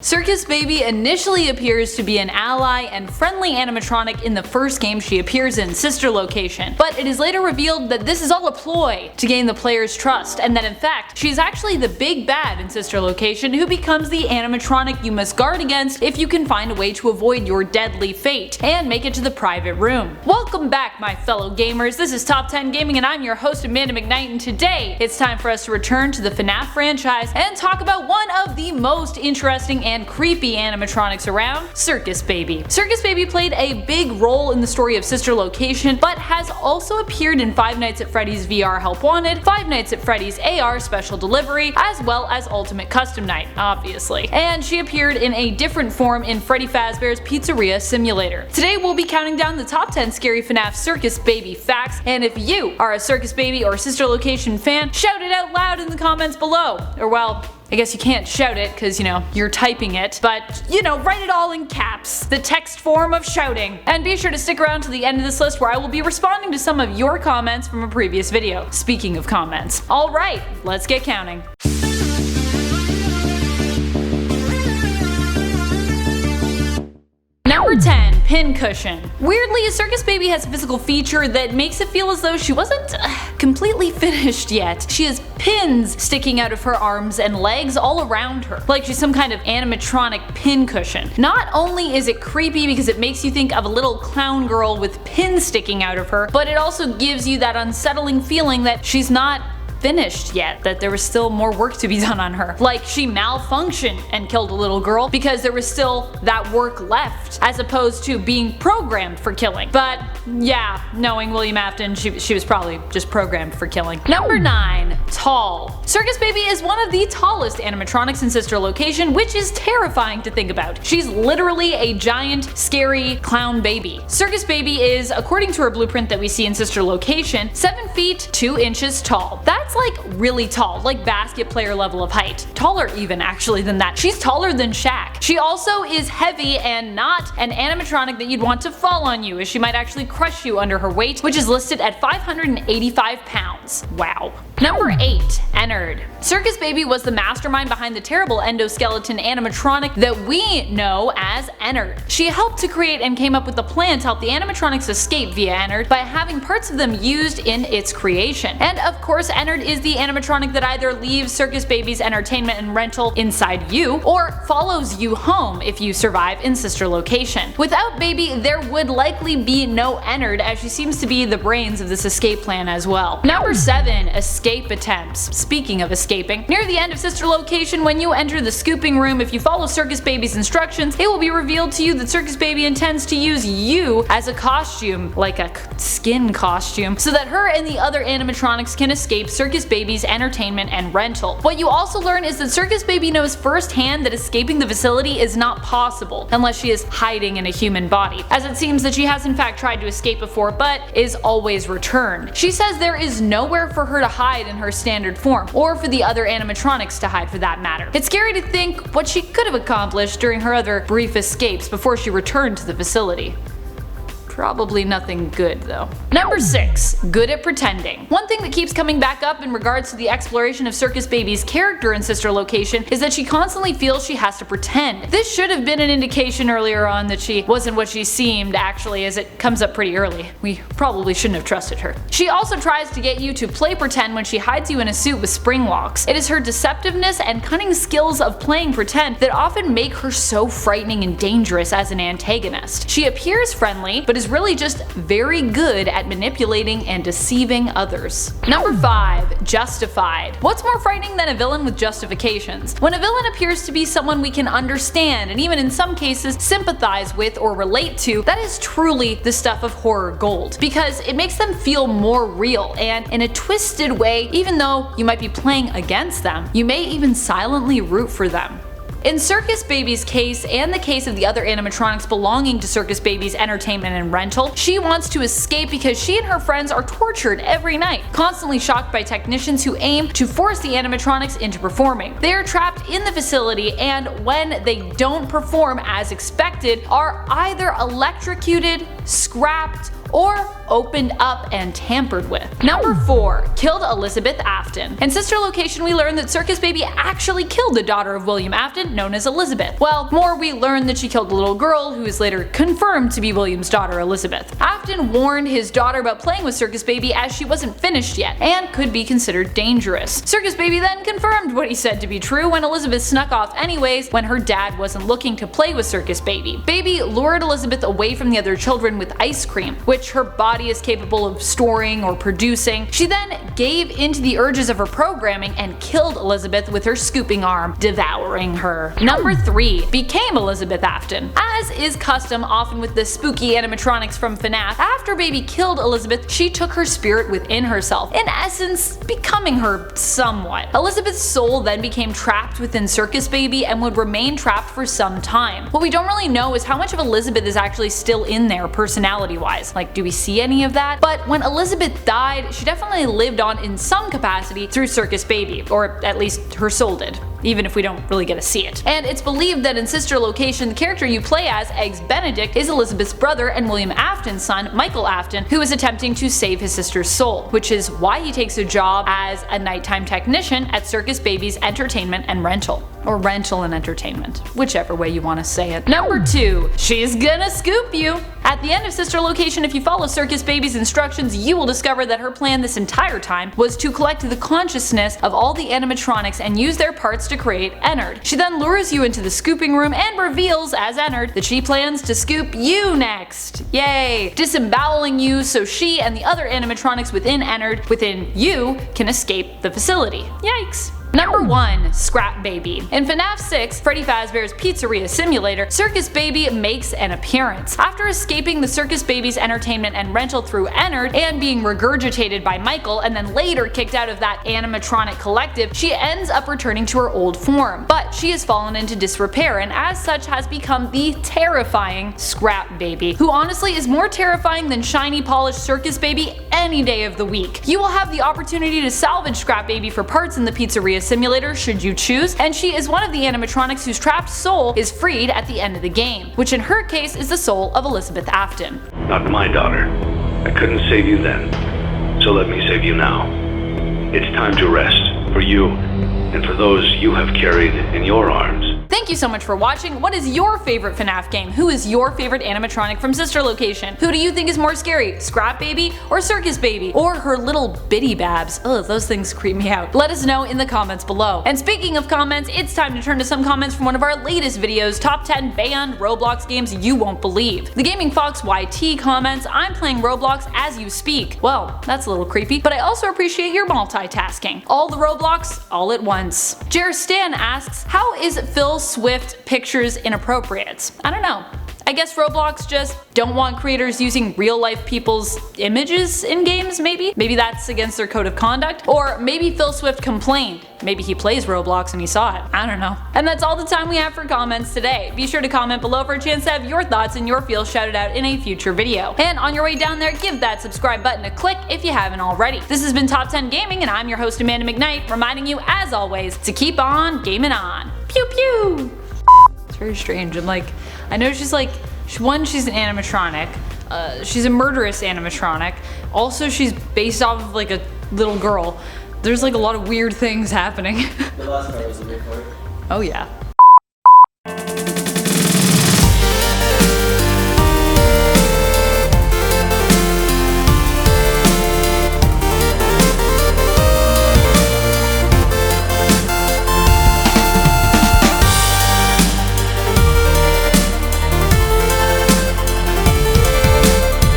Circus Baby initially appears to be an ally and friendly animatronic in the first game she appears in, Sister Location, but it is later revealed that this is all a ploy to gain the player's trust, and that in fact, she's actually the big bad in Sister Location who becomes the animatronic you must guard against if you can find a way to avoid your deadly fate and make it to the private room. Welcome back, my fellow gamers. This is Top 10 Gaming and I'm your host Amanda McKnight, and today it's time for us to return to the FNAF franchise and talk about one of the most interesting and creepy animatronics around, Circus Baby. Circus Baby played a big role in the story of Sister Location, but has also appeared in Five Nights at Freddy's VR Help Wanted, Five Nights at Freddy's AR Special Delivery, as well as Ultimate Custom Night, obviously. And she appeared in a different form in Freddy Fazbear's Pizzeria Simulator. Today we'll be counting down the top 10 scary FNAF Circus Baby facts, and if you are a Circus Baby or Sister Location fan, shout it out loud in the comments below. Or well, I guess you can't shout it because, you're typing it, but, write it all in caps, the text form of shouting. And be sure to stick around to the end of this list where I will be responding to some of your comments from a previous video. Speaking of comments. Alright, let's get counting. Number 10. Pincushion. Weirdly, a Circus Baby has a physical feature that makes it feel as though she wasn't completely finished yet. She has pins sticking out of her arms and legs all around her, like she's some kind of animatronic pincushion. Not only is it creepy because it makes you think of a little clown girl with pins sticking out of her, but it also gives you that unsettling feeling that she's not finished yet, that there was still more work to be done on her. Like she malfunctioned and killed a little girl because there was still that work left, as opposed to being programmed for killing. But yeah, knowing William Afton, she was probably just programmed for killing. Number 9. Tall. Circus Baby is one of the tallest animatronics in Sister Location, which is terrifying to think about. She's literally a giant, scary clown baby. Circus Baby is, according to her blueprint that we see in Sister Location, 7 feet 2 inches tall. That's like really tall, like basket player level of height. Taller even actually than that. She's taller than Shaq. She also is heavy and not an animatronic that you'd want to fall on you, as she might actually crush you under her weight, which is listed at 585 pounds. Wow. Number 8. Ennard. Circus Baby was the mastermind behind the terrible endoskeleton animatronic that we know as Ennard. She helped to create and came up with the plan to help the animatronics escape via Ennard by having parts of them used in its creation. And of course, Ennard is the animatronic that either leaves Circus Baby's entertainment and rental inside you, or follows you home if you survive in Sister Location. Without Baby, there would likely be no Ennard, as she seems to be the brains of this escape plan as well. Number 7. Escape attempts. Speaking of escaping, near the end of Sister Location, when you enter the scooping room, if you follow Circus Baby's instructions, it will be revealed to you that Circus Baby intends to use you as a costume, like a skin costume, so that her and the other animatronics can escape Circus Baby's entertainment and rental. What you also learn is that Circus Baby knows firsthand that escaping the facility is not possible unless she is hiding in a human body, as it seems that she has in fact tried to escape before but is always returned. She says there is nowhere for her to hide in her standard form, or for the other animatronics to hide for that matter. It's scary to think what she could have accomplished during her other brief escapes before she returned to the facility. Probably nothing good though. Number 6. Good at pretending. One thing that keeps coming back up in regards to the exploration of Circus Baby's character in Sister Location is that she constantly feels she has to pretend. This should have been an indication earlier on that she wasn't what she seemed actually, as it comes up pretty early. We probably shouldn't have trusted her. She also tries to get you to play pretend when she hides you in a suit with spring locks. It is her deceptiveness and cunning skills of playing pretend that often make her so frightening and dangerous as an antagonist. She appears friendly, but is really just very good at manipulating and deceiving others. Number 5. Justified. What's more frightening than a villain with justifications? When a villain appears to be someone we can understand and even in some cases sympathize with or relate to, that is truly the stuff of horror gold, because it makes them feel more real, and in a twisted way, even though you might be playing against them, you may even silently root for them. In Circus Baby's case, and the case of the other animatronics belonging to Circus Baby's entertainment and rental, she wants to escape because she and her friends are tortured every night, constantly shocked by technicians who aim to force the animatronics into performing. They are trapped in the facility, and when they don't perform as expected, are either electrocuted, scrapped, or opened up and tampered with. Number 4. Killed Elizabeth Afton. In Sister Location, we learn that Circus Baby actually killed the daughter of William Afton, known as Elizabeth. Well, more, we learn that she killed a little girl who is later confirmed to be William's daughter, Elizabeth. Afton warned his daughter about playing with Circus Baby as she wasn't finished yet and could be considered dangerous. Circus Baby then confirmed what he said to be true when Elizabeth snuck off anyways when her dad wasn't looking to play with Circus Baby. Baby lured Elizabeth away from the other children with ice cream, which her body is capable of storing or producing. She then gave into the urges of her programming and killed Elizabeth with her scooping arm, devouring her. Number 3. Became Elizabeth Afton. As is custom often with the spooky animatronics from FNAF, after Baby killed Elizabeth, she took her spirit within herself, in essence becoming her somewhat. Elizabeth's soul then became trapped within Circus Baby and would remain trapped for some time. What we don't really know is how much of Elizabeth is actually still in there personality wise. Like, do we see any of that? But when Elizabeth died, she definitely lived on in some capacity through Circus Baby, or at least her soul did, even if we don't really get to see it. And it's believed that in Sister Location, the character you play as, Eggs Benedict, is Elizabeth's brother and William Afton's son, Michael Afton, who is attempting to save his sister's soul, which is why he takes a job as a nighttime technician at Circus Baby's entertainment and rental. Or rental and entertainment, whichever way you want to say it. Number 2. She's gonna scoop you. At the end of Sister Location, if you follow Circus Baby's instructions, you will discover that her plan this entire time was to collect the consciousness of all the animatronics and use their parts to create Ennard. She then lures you into the scooping room and reveals, as Ennard, that she plans to scoop you next. Yay! Disemboweling you so she and the other animatronics within Ennard, within you, can escape the facility. Yikes! Number 1. Scrap Baby. In FNAF 6, Freddy Fazbear's Pizzeria Simulator, Circus Baby makes an appearance. After escaping the Circus Baby's entertainment and rental through Ennard and being regurgitated by Michael and then later kicked out of that animatronic collective, she ends up returning to her old form. But she has fallen into disrepair and as such has become the terrifying Scrap Baby, who honestly is more terrifying than shiny polished Circus Baby any day of the week. You will have the opportunity to salvage Scrap Baby for parts in the Pizzeria Simulator should you choose, and she is one of the animatronics whose trapped soul is freed at the end of the game, which in her case is the soul of Elizabeth Afton. Not my daughter. I couldn't save you then, so let me save you now. It's time to rest, for you, and for those you have carried in your arms. Thank you so much for watching. What is your favorite FNAF game? Who is your favorite animatronic from Sister Location? Who do you think is more scary, Scrap Baby or Circus Baby? Or her little bitty babs? Ugh, those things creep me out. Let us know in the comments below. And speaking of comments, it's time to turn to some comments from one of our latest videos, Top 10 Banned Roblox Games You Won't Believe. The Gaming Fox YT comments, I'm playing Roblox as you speak. Well, that's a little creepy, but I also appreciate your multitasking. All the Roblox, all at once. Jer Stan asks, how is Phil Swift pictures inappropriate? I don't know. I guess Roblox just don't want creators using real life people's images in games, maybe? Maybe that's against their code of conduct? Or maybe Phil Swift complained. Maybe he plays Roblox and he saw it. I don't know. And that's all the time we have for comments today. Be sure to comment below for a chance to have your thoughts and your feels shouted out in a future video. And on your way down there, give that subscribe button a click if you haven't already. This has been Top 10 Gaming and I'm your host Amanda McKnight, reminding you as always to keep on gaming on. Pew pew! It's very strange. I know she's an animatronic. She's a murderous animatronic. Also, she's based off of like a little girl. There's like a lot of weird things happening. The last part was the weird part. Oh yeah.